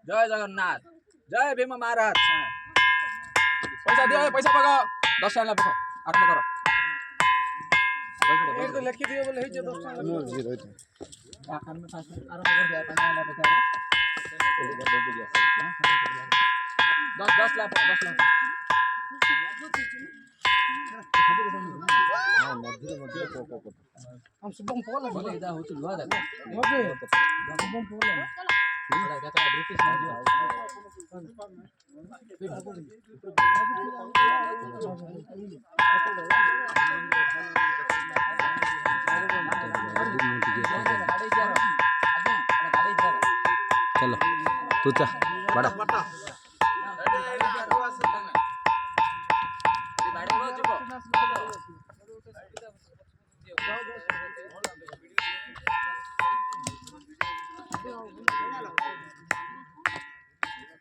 जय जगन्नाथ जय भीम महाराज। पैसा दियो पैसा पकाओ 10 टाइम पकाओ आत्मा करो एक तो लिखि दियो बोले हे जे 10 टाइम मोर जी रहते आखन में फास्ट आराम कर दिया पानी वाला बता 10 लाख 10 लाख हम शुभम पोल बोले इदा होची लुआ दा ओके शुभम पोल बड़ा का ब्रिटिश में चलो तू चा बड़ा